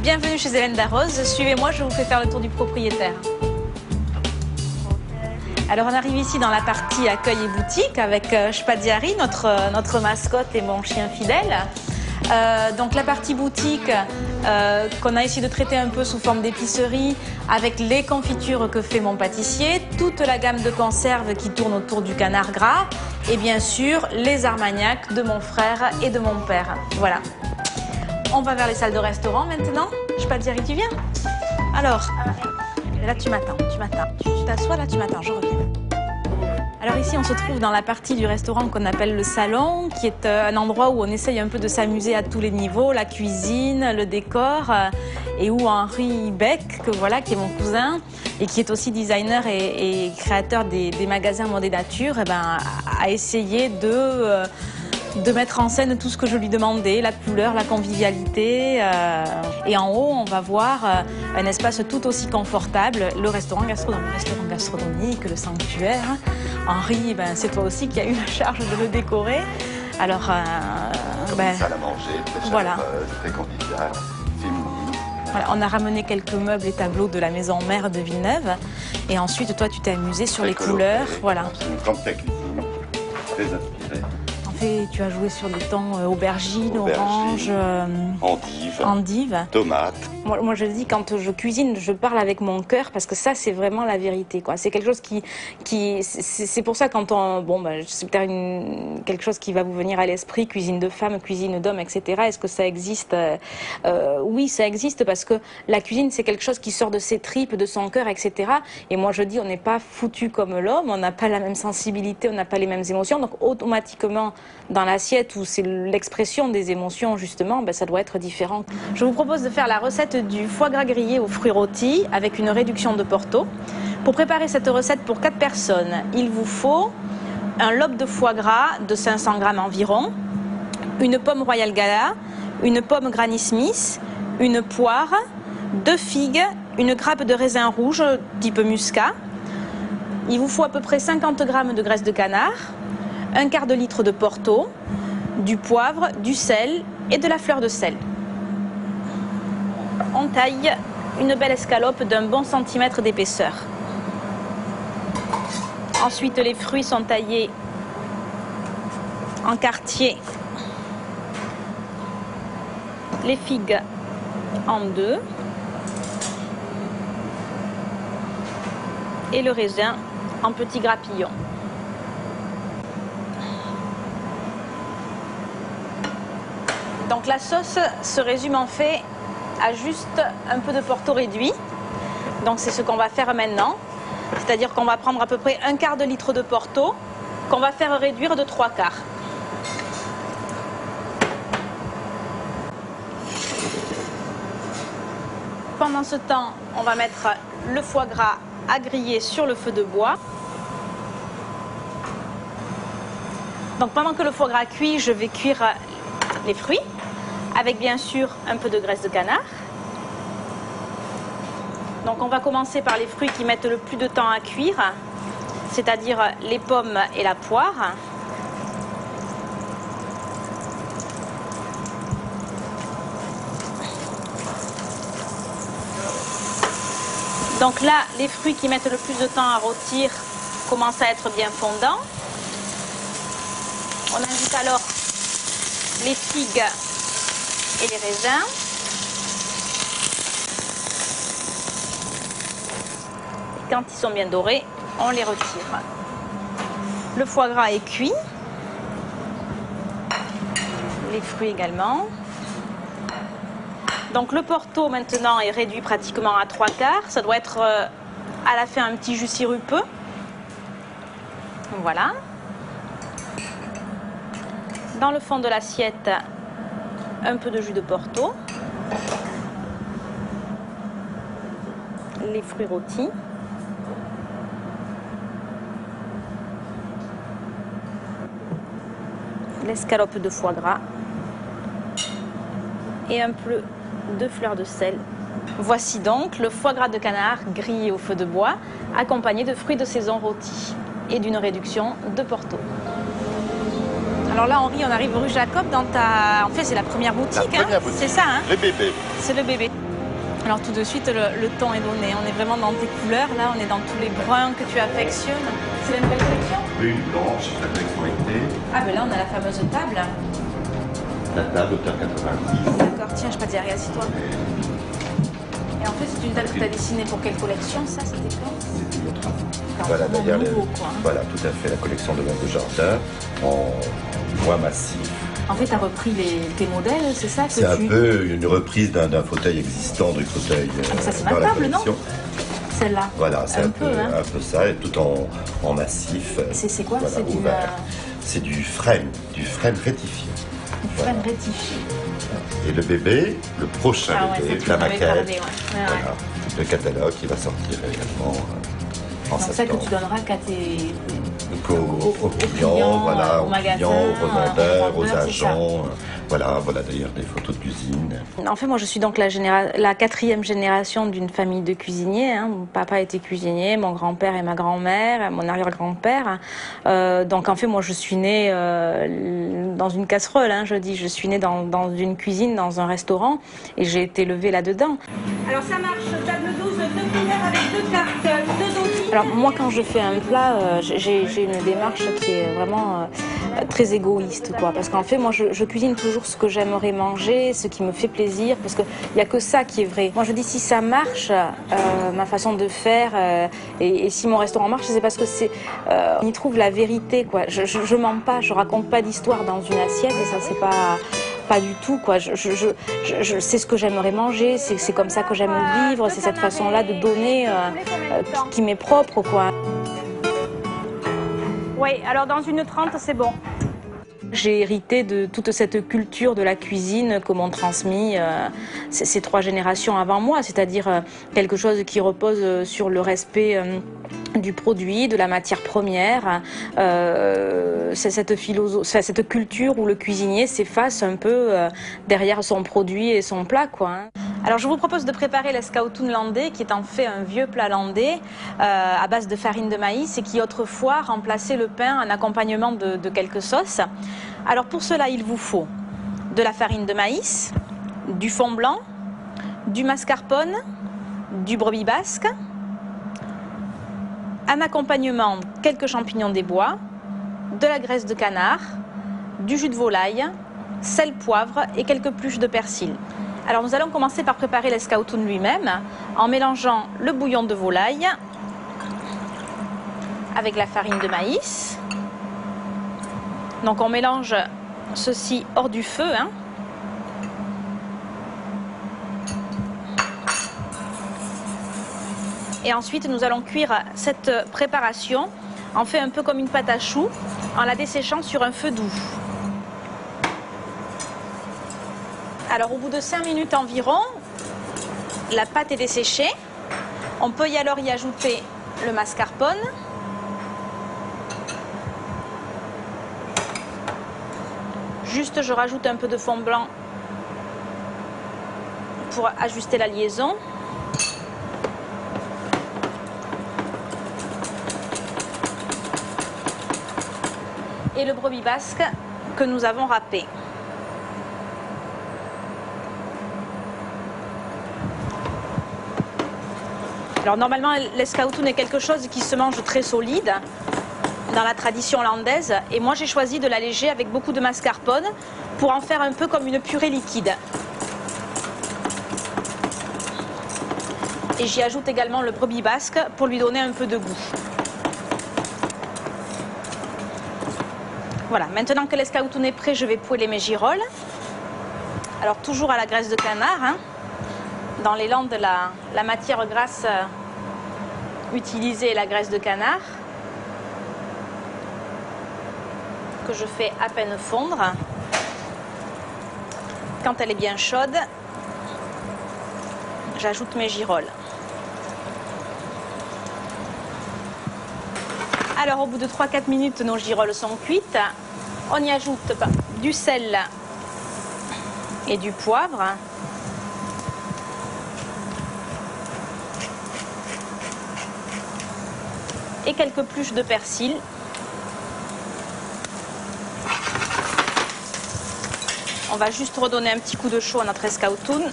Bienvenue chez Hélène Darroze. Suivez-moi, je vous fais faire le tour du propriétaire. Alors on arrive ici dans la partie accueil et boutique avec Shpadiari, notre mascotte et mon chien fidèle. Donc la partie boutique qu'on a essayé de traiter un peu sous forme d'épicerie avec les confitures que fait mon pâtissier, toute la gamme de conserves qui tourne autour du canard gras et bien sûr les armagnacs de mon frère et de mon père. Voilà. On va vers les salles de restaurant maintenant. Shpadiari, tu viens? Alors, là tu m'attends. Tu t'assois là, tu m'attends, je reviens. Alors ici, on se trouve dans la partie du restaurant qu'on appelle le salon, qui est un endroit où on essaye un peu de s'amuser à tous les niveaux, la cuisine, le décor, et où Henri Beck, qui est mon cousin, et qui est aussi designer et créateur des magasins Mode et Nature, a essayé de mettre en scène tout ce que je lui demandais, la couleur, la convivialité. Et en haut, on va voir un espace tout aussi confortable, le restaurant gastronomique, le sanctuaire. Henri, c'est toi aussi qui as eu la charge de le décorer. Alors, comme une salle à manger, très chaleureuse, très conviviale, féminine. Voilà, on a ramené quelques meubles et tableaux de la maison mère de Villeneuve. Et ensuite, toi, tu t'es amusé sur les couleurs. Voilà. C'est une grande cuisine, très inspirée. Tu as joué sur des tons aubergine, orange, endive, tomate. Moi, je dis, quand je cuisine, je parle avec mon cœur parce que ça, c'est vraiment la vérité, quoi. C'est quelque chose c'est pour ça quand on, c'est peut-être quelque chose qui va vous venir à l'esprit, cuisine de femme, cuisine d'homme, etc. Est-ce que ça existe? Oui, ça existe parce que la cuisine, c'est quelque chose qui sort de ses tripes, de son cœur, etc. Et moi, je dis, on n'est pas foutu comme l'homme, on n'a pas la même sensibilité, on n'a pas les mêmes émotions, donc automatiquement, dans l'assiette où c'est l'expression des émotions, justement, ça doit être différent. Je vous propose de faire la recette du foie gras grillé aux fruits rôtis avec une réduction de Porto. Pour préparer cette recette pour 4 personnes, il vous faut un lobe de foie gras de 500 g environ, une pomme Royal Gala, une pomme Granny Smith, une poire, 2 figues, une grappe de raisin rouge type muscat. Il vous faut à peu près 50 g de graisse de canard, un quart de litre de Porto, du poivre, du sel et de la fleur de sel. On taille une belle escalope d'un bon centimètre d'épaisseur. Ensuite, les fruits sont taillés en quartiers. Les figues en 2. Et le raisin en petits grappillons. Donc la sauce se résume en fait à juste un peu de Porto réduit. Donc c'est ce qu'on va faire maintenant. C'est-à-dire qu'on va prendre à peu près un quart de litre de Porto qu'on va faire réduire de 3 quarts. Pendant ce temps, on va mettre le foie gras à griller sur le feu de bois. Donc pendant que le foie gras cuit, je vais cuire les fruits, avec bien sûr un peu de graisse de canard. Donc on va commencer par les fruits qui mettent le plus de temps à cuire, c'est-à-dire les pommes et la poire. Donc là, les fruits qui mettent le plus de temps à rôtir commencent à être bien fondants. On ajoute alors les figues et les raisins. Et quand ils sont bien dorés, on les retire. Le foie gras est cuit. Les fruits également. Donc le Porto maintenant est réduit pratiquement à 3 quarts. Ça doit être à la fin un petit jus sirupeux. Voilà. Dans le fond de l'assiette, un peu de jus de Porto, les fruits rôtis, l'escalope de foie gras et un peu de fleur de sel. Voici donc le foie gras de canard grillé au feu de bois, accompagné de fruits de saison rôtis et d'une réduction de Porto. Alors là, Henri, on arrive rue Jacob dans ta... En fait, c'est la première boutique. La première boutique. C'est ça, hein? Le bébé. C'est le bébé. Alors tout de suite, le ton est donné. On est vraiment dans tes couleurs, là, on est dans tous les bruns que tu affectionnes. C'est la nouvelle collection? Oui, une blanche, la collection été. Ah ben là, on a la fameuse table. La table, hauteur 90. D'accord, tiens, je peux te dire, assis-toi. Et en fait, c'est une table que tu as dessinée pour quelle collection, ça? C'était quand? C'était il y a 3 ans. Voilà, d'ailleurs, voilà, tout à fait, la collection de Longue Jardin en bois massif. En fait, tu as repris tes modèles, c'est ça? C'est un peu une reprise d'un fauteuil existant, du fauteuil ça, c'est dans ma la table, collection. Non, celle-là. Voilà, c'est un peu ça, et tout en massif. C'est quoi? Voilà, c'est du frame rectifié. Du frame rectifié. Et le bébé, le prochain bébé, la maquette, voilà, le catalogue qui va sortir également en septembre. C'est ça que tu donneras qu'à tes... Aux clients, voilà, aux magasins, aux revendeurs, aux agents. Voilà d'ailleurs des photos de cuisine. En fait, moi, je suis donc la 4e génération d'une famille de cuisiniers. Hein. Mon papa était cuisinier, mon grand-père et ma grand-mère, mon arrière-grand-père. Donc, en fait, moi, je suis née dans une casserole. Hein, je suis née dans une cuisine, dans un restaurant, et j'ai été élevée là-dedans. Alors, ça marche. Table 12, 2 couleurs avec 2 cartes, 2 outils. Alors, moi, quand je fais un plat, j'ai une démarche qui est vraiment très égoïste, quoi. Parce qu'en fait, moi, je cuisine toujours ce que j'aimerais manger, ce qui me fait plaisir, parce qu'il n'y a que ça qui est vrai. Moi, je dis, si ça marche, ma façon de faire, et si mon restaurant marche, c'est parce que on y trouve la vérité, quoi. Je mens pas, je raconte pas d'histoire dans une assiette, et ça, c'est pas du tout, quoi. Je sais ce que j'aimerais manger, c'est comme ça que j'aime vivre, c'est cette façon-là de donner qui m'est propre, quoi. Oui, alors dans une 30, c'est bon. J'ai hérité de toute cette culture de la cuisine que m'ont transmis ces 3 générations avant moi, c'est-à-dire quelque chose qui repose sur le respect du produit, de la matière première. C'est cette culture où le cuisinier s'efface un peu derrière son produit et son plat, quoi. Hein. Alors je vous propose de préparer l'escautoun landais, qui est en fait un vieux plat landais à base de farine de maïs et qui autrefois remplaçait le pain en accompagnement de quelques sauces. Alors pour cela, il vous faut de la farine de maïs, du fond blanc, du mascarpone, du brebis basque, en accompagnement quelques champignons des bois, de la graisse de canard, du jus de volaille, sel, poivre et quelques pluches de persil. Alors nous allons commencer par préparer l'escautoun lui-même en mélangeant le bouillon de volaille avec la farine de maïs. Donc on mélange ceci hors du feu. Hein. Et ensuite nous allons cuire cette préparation. On fait un peu comme une pâte à choux en la desséchant sur un feu doux. Alors au bout de 5 minutes environ, la pâte est desséchée. On peut alors y ajouter le mascarpone. Juste je rajoute un peu de fond blanc pour ajuster la liaison. Et le brebis basque que nous avons râpé. Alors normalement, l'escautoun est quelque chose qui se mange très solide dans la tradition landaise. Et moi, j'ai choisi de l'alléger avec beaucoup de mascarpone pour en faire un peu comme une purée liquide. Et j'y ajoute également le brebis basque pour lui donner un peu de goût. Voilà, maintenant que l'escautoun est prêt, je vais poêler mes girolles. Alors toujours à la graisse de canard, hein. Dans l'élan de la matière grasse utilisée, la graisse de canard, que je fais à peine fondre. Quand elle est bien chaude, j'ajoute mes girolles. Alors au bout de 3-4 minutes, nos girolles sont cuites. On y ajoute du sel et du poivre. Et quelques pluches de persil. On va juste redonner un petit coup de chaud à notre escautoun.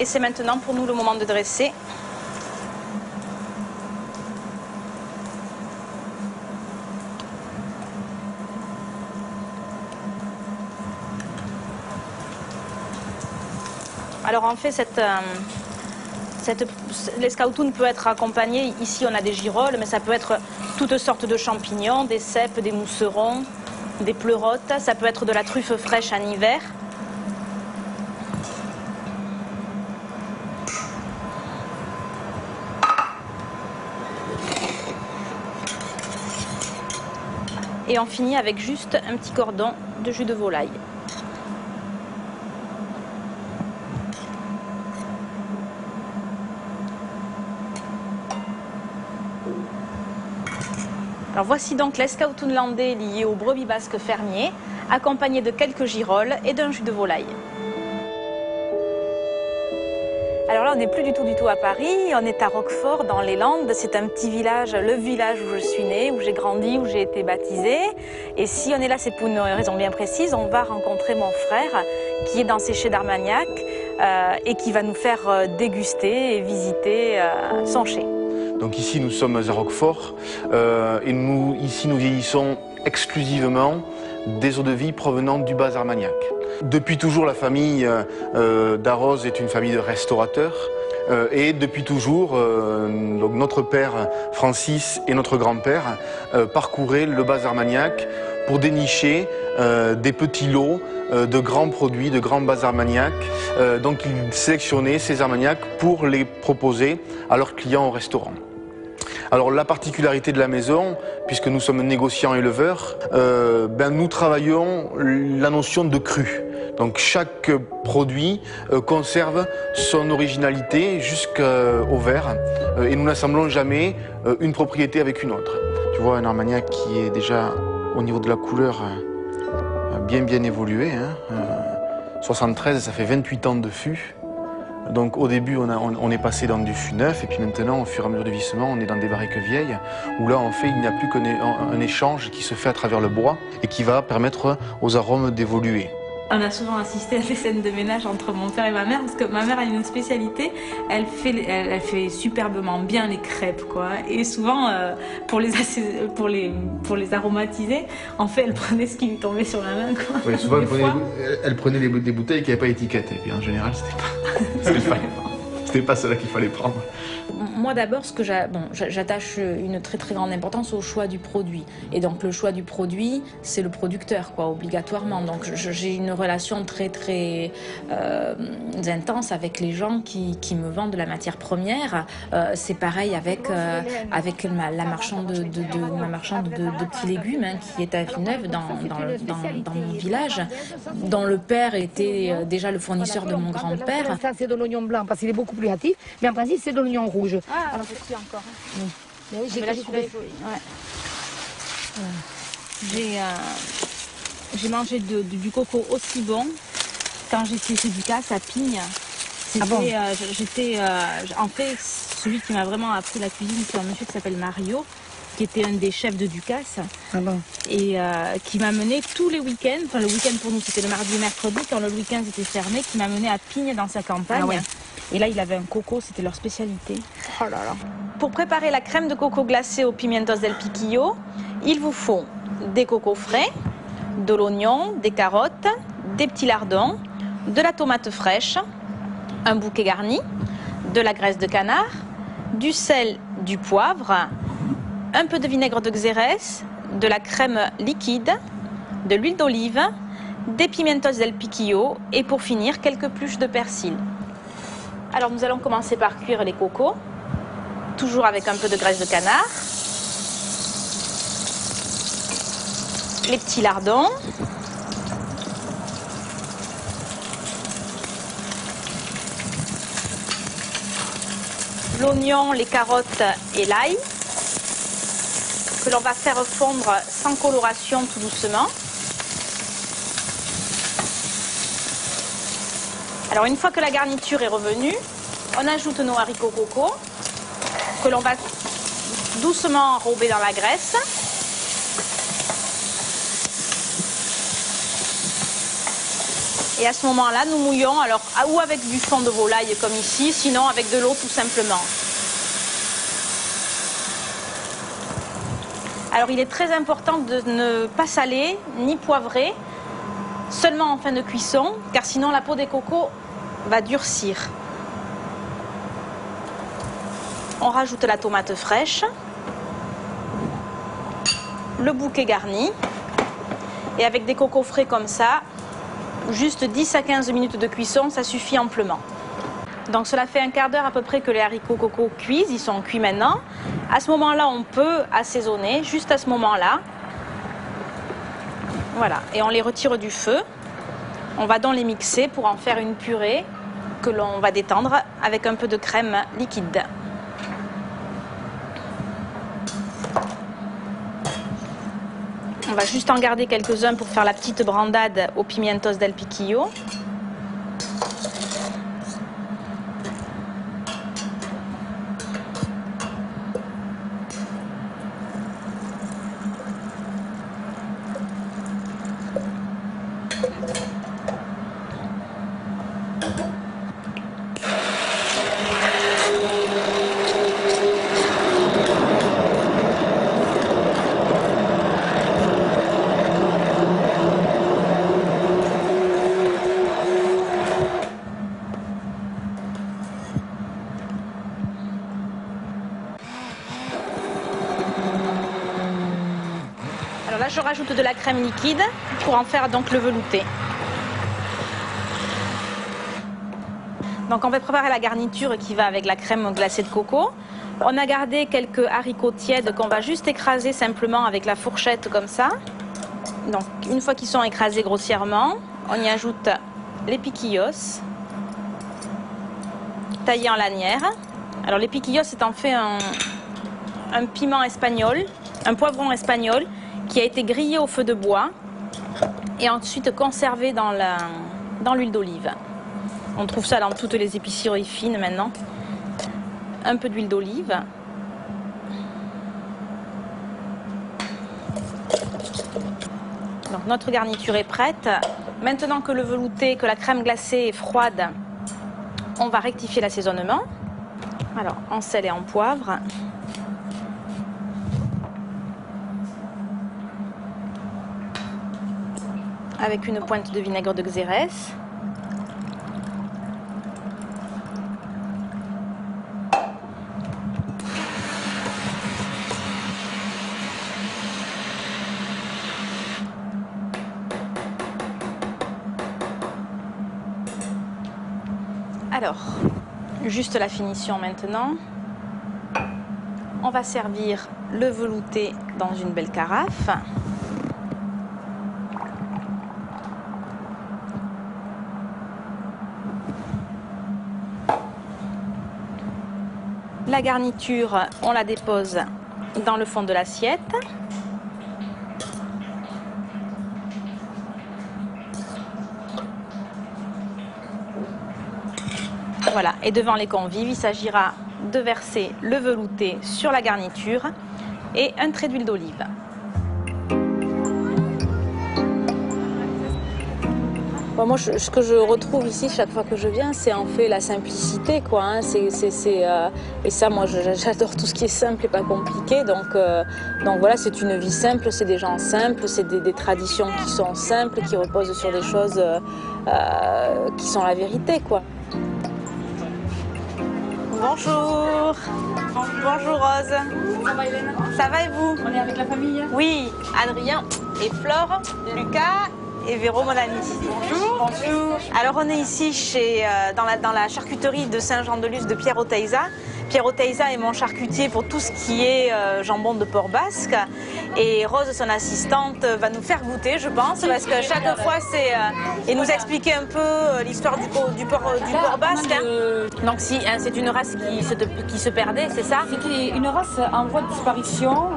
Et c'est maintenant pour nous le moment de dresser. Alors en fait, l'escautoun peut être accompagné, ici on a des girolles, mais ça peut être toutes sortes de champignons, des cèpes, des mousserons, des pleurotes, ça peut être de la truffe fraîche en hiver. Et on finit avec juste un petit cordon de jus de volaille. Alors voici donc l'escautoun landais lié au brebis basque fermier, accompagné de quelques girolles et d'un jus de volaille. Alors là, on n'est plus du tout à Paris, on est à Roquefort, dans les Landes. C'est un petit village, le village où je suis née, où j'ai grandi, où j'ai été baptisée. Et si on est là, c'est pour une raison bien précise. On va rencontrer mon frère qui est dans ses chais d'Armagnac et qui va nous faire déguster et visiter son chai. Donc ici, nous sommes à Roquefort et ici, nous vieillissons exclusivement des eaux-de-vie provenant du bas Armagnac. Depuis toujours, la famille Darroze est une famille de restaurateurs et depuis toujours, donc notre père Francis et notre grand-père parcouraient le bas Armagnac pour dénicher des petits lots de grands produits, de grands bas Armagnac. Donc ils sélectionnaient ces Armagnacs pour les proposer à leurs clients au restaurant. Alors la particularité de la maison, puisque nous sommes négociants éleveurs, nous travaillons la notion de cru. Donc chaque produit conserve son originalité jusqu'au verre et nous n'assemblons jamais une propriété avec une autre. Tu vois un Armagnac qui est déjà au niveau de la couleur bien évolué. 73, ça fait 28 ans de fût. Donc au début, on est passé dans du fût neuf et puis maintenant, au fur et à mesure du vieillissement, on est dans des barriques vieilles où là, en fait, il n'y a plus qu'un échange qui se fait à travers le bois et qui va permettre aux arômes d'évoluer. On a souvent assisté à des scènes de ménage entre mon père et ma mère parce que ma mère a une spécialité, elle fait superbement bien les crêpes quoi. Et souvent pour les aromatiser, en fait elle prenait ce qui lui tombait sur la main quoi. Oui, souvent elle prenait des bouteilles qui n'avaient pas étiquette et puis en général c'était pas celle-là qu'il fallait prendre. Moi d'abord, j'attache une très grande importance au choix du produit. Et donc le choix du produit, c'est le producteur, quoi, obligatoirement. Donc j'ai une relation très intense avec les gens qui me vendent de la matière première. C'est pareil avec la marchande de petits légumes qui est à Villeneuve, dans mon village, dont le père était déjà le fournisseur de mon grand-père. Ça c'est de l'oignon blanc parce qu'il est beaucoup plus hâtif, mais en principe c'est de l'oignon rouge. Ah, alors c'est encore. Oui. Mais oui, j'ai mangé du coco aussi bon quand j'étais chez Ducasse à Pigne. En fait, celui qui m'a vraiment appris la cuisine, c'est un monsieur qui s'appelle Mario, qui était un des chefs de Ducasse et qui m'a mené tous les week-ends. Enfin, le week-end pour nous, c'était le mardi et mercredi, quand le week-end était fermé, qui m'a mené à Pigne dans sa campagne. Ah ouais. Et là, il avait un coco, c'était leur spécialité. Oh là là. Pour préparer la crème de coco glacée aux pimientos del piquillo, il vous faut des cocos frais, de l'oignon, des carottes, des petits lardons, de la tomate fraîche, un bouquet garni, de la graisse de canard, du sel, du poivre, un peu de vinaigre de xérès, de la crème liquide, de l'huile d'olive, des pimientos del piquillo et pour finir, quelques pluches de persil. Alors nous allons commencer par cuire les cocos, toujours avec un peu de graisse de canard, les petits lardons, l'oignon, les carottes et l'ail, que l'on va faire fondre sans coloration tout doucement. Alors une fois que la garniture est revenue, on ajoute nos haricots coco que l'on va doucement enrober dans la graisse. Et à ce moment-là, nous mouillons, alors, ou avec du fond de volaille comme ici, sinon avec de l'eau tout simplement. Alors il est très important de ne pas saler ni poivrer, seulement en fin de cuisson, car sinon la peau des cocos va durcir. On rajoute la tomate fraîche, le bouquet garni, et avec des cocos frais comme ça, juste 10 à 15 minutes de cuisson, ça suffit amplement. Donc cela fait un quart d'heure à peu près que les haricots coco cuisent, ils sont cuits maintenant. À ce moment-là, on peut assaisonner, juste à ce moment-là. Voilà, et on les retire du feu. On va donc les mixer pour en faire une purée que l'on va détendre avec un peu de crème liquide. On va juste en garder quelques-uns pour faire la petite brandade aux pimientos del piquillo. Alors là, je rajoute de la crème liquide pour en faire donc le velouté. Donc on va préparer la garniture qui va avec la crème glacée de coco. On a gardé quelques haricots tièdes qu'on va juste écraser simplement avec la fourchette comme ça. Donc une fois qu'ils sont écrasés grossièrement, on y ajoute les piquillos taillés en lanières. Alors les piquillos, c'est en fait un piment espagnol, un poivron espagnol qui a été grillé au feu de bois et ensuite conservé dans l'huile d'olive. On trouve ça dans toutes les épiceries fines maintenant. Un peu d'huile d'olive. Donc notre garniture est prête. Maintenant que le velouté, que la crème glacée est froide, on va rectifier l'assaisonnement. Alors en sel et en poivre. Avec une pointe de vinaigre de Xérès. Alors, juste la finition maintenant. On va servir le velouté dans une belle carafe. La garniture, on la dépose dans le fond de l'assiette. Voilà, et devant les convives, il s'agira de verser le velouté sur la garniture et un trait d'huile d'olive. Bon, moi, ce que je retrouve ici chaque fois que je viens, c'est en fait la simplicité, quoi. Hein. Et ça, moi, j'adore tout ce qui est simple et pas compliqué. Donc voilà, c'est une vie simple, c'est des gens simples, c'est des traditions qui sont simples, qui reposent sur des choses qui sont la vérité, quoi. Bonjour. Bonjour Rose. Ça va Hélène? Ça va et vous? On est avec la famille? Oui, Adrien et Flore, Lucas et Véro, mon ami. Bonjour. Bonjour. Alors on est ici dans la charcuterie de Saint-Jean-de-Luz de Pierre Oteiza. Pierre Oteiza est mon charcutier pour tout ce qui est jambon de porc basque. Et Rose, son assistante, va nous faire goûter, je pense, parce que chaque fois, et nous expliquer un peu l'histoire du porc basque. Donc si, hein, c'est une race qui se perdait, c'est ça? C'était une race en voie de disparition.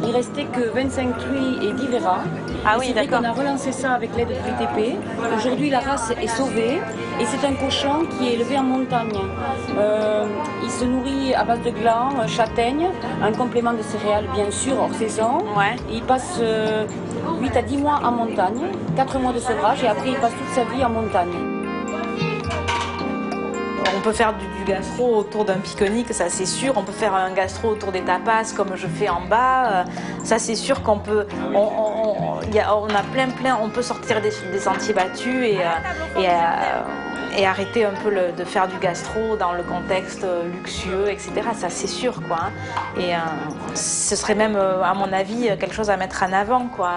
Il restait que 25 truies et 10 verras. Ah oui, d'accord. On a relancé ça avec l'aide de l'UTP. Aujourd'hui, la race est sauvée et c'est un cochon qui est élevé en montagne. Il se nourrit à base de glands, châtaignes, un complément de céréales bien sûr hors saison. Ouais. Il passe 8 à 10 mois en montagne, 4 mois de sevrage et après il passe toute sa vie en montagne. On peut faire du gastro autour d'un pique-nique, ça c'est sûr. On peut faire un gastro autour des tapas comme je fais en bas. Ça c'est sûr qu'on peut. On a plein. On peut sortir des sentiers battus et arrêter un peu de faire du gastro dans le contexte luxueux, etc. Ça c'est sûr, quoi. Et ce serait même, à mon avis, quelque chose à mettre en avant, quoi.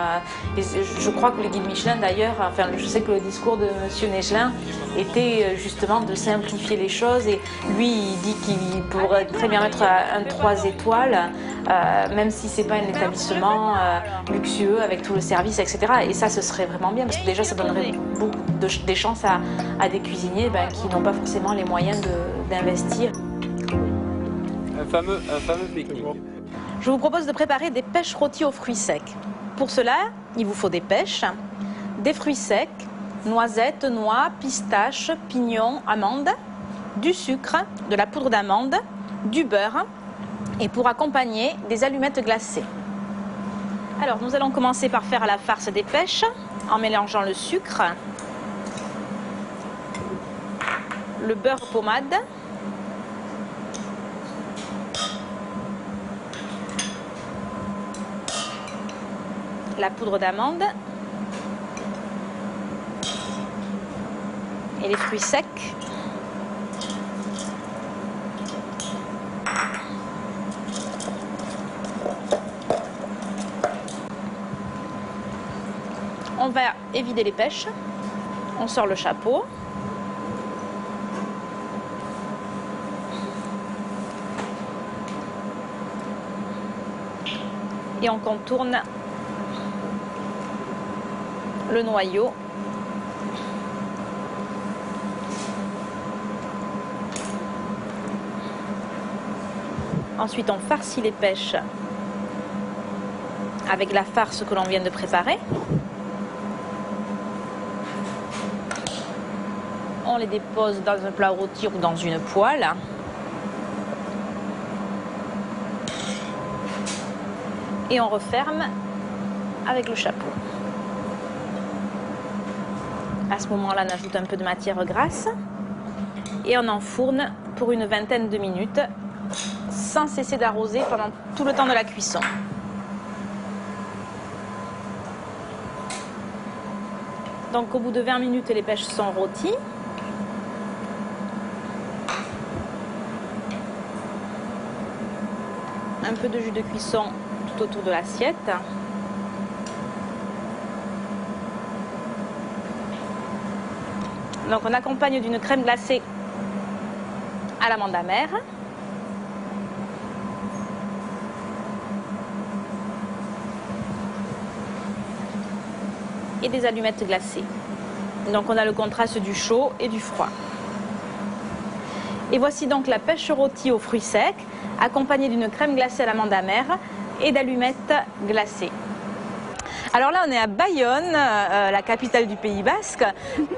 Et je crois que le guide Michelin, d'ailleurs, enfin, je sais que le discours de Monsieur Negelin était justement de simplifier les choses. Et lui, il dit qu'il pourrait très bien mettre un 3 étoiles, même si c'est pas un établissement luxueux avec tout le service, etc. Et ça, ce serait vraiment bien, parce que déjà, ça donnerait beaucoup des chances à des cuisiniers qui n'ont pas forcément les moyens d'investir. Un fameux pique-nique. Je vous propose de préparer des pêches rôties aux fruits secs. Pour cela, il vous faut des pêches, des fruits secs, noisettes, noix, pistaches, pignons, amandes, du sucre, de la poudre d'amande, du beurre et pour accompagner des allumettes glacées. Alors nous allons commencer par faire la farce des pêches en mélangeant le sucre, le beurre pommade, la poudre d'amande et les fruits secs. On va évider les pêches. On sort le chapeau. Et on contourne le noyau. Ensuite, on farcit les pêches avec la farce que l'on vient de préparer. On les dépose dans un plat rôti ou dans une poêle. Et on referme avec le chapeau. À ce moment-là, on ajoute un peu de matière grasse et on enfourne pour une vingtaine de minutes sans cesser d'arroser pendant tout le temps de la cuisson. Donc au bout de 20 minutes, les pêches sont rôties. Un peu de jus de cuisson tout autour de l'assiette. Donc on accompagne d'une crème glacée à l'amande amère. Et des allumettes glacées. Donc on a le contraste du chaud et du froid. Et voici donc la pêche rôtie aux fruits secs, accompagnée d'une crème glacée à l'amande amère et d'allumettes glacées. Alors là, on est à Bayonne, la capitale du Pays Basque,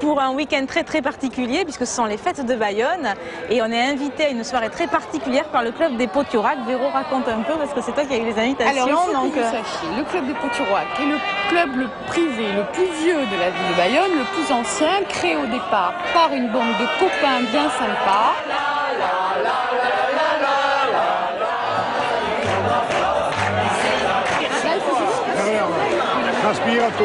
pour un week-end très particulier, puisque ce sont les fêtes de Bayonne. Et on est invité à une soirée très particulière par le club des Potiorac. Véro, raconte un peu, parce que c'est toi qui as eu les invitations. Alors, il faut que vous sachiez, le club des Potiorac est le club le privé le plus vieux de la ville de Bayonne, le plus ancien, créé au départ par une bande de copains bien sympas. Aspirato.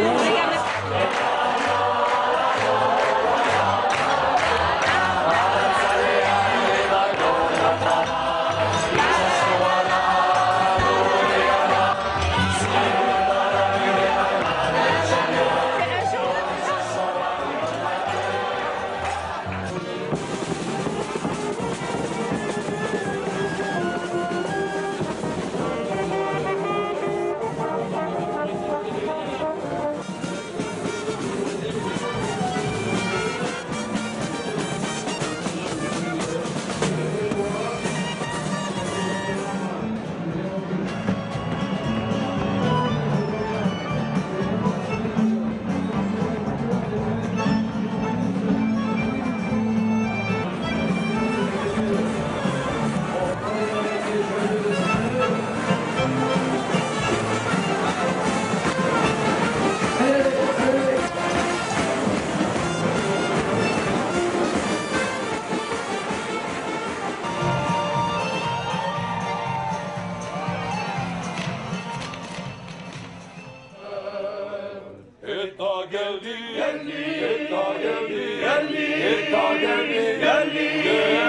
geldi geldi, etta geldi geldi, etta geldi geldi.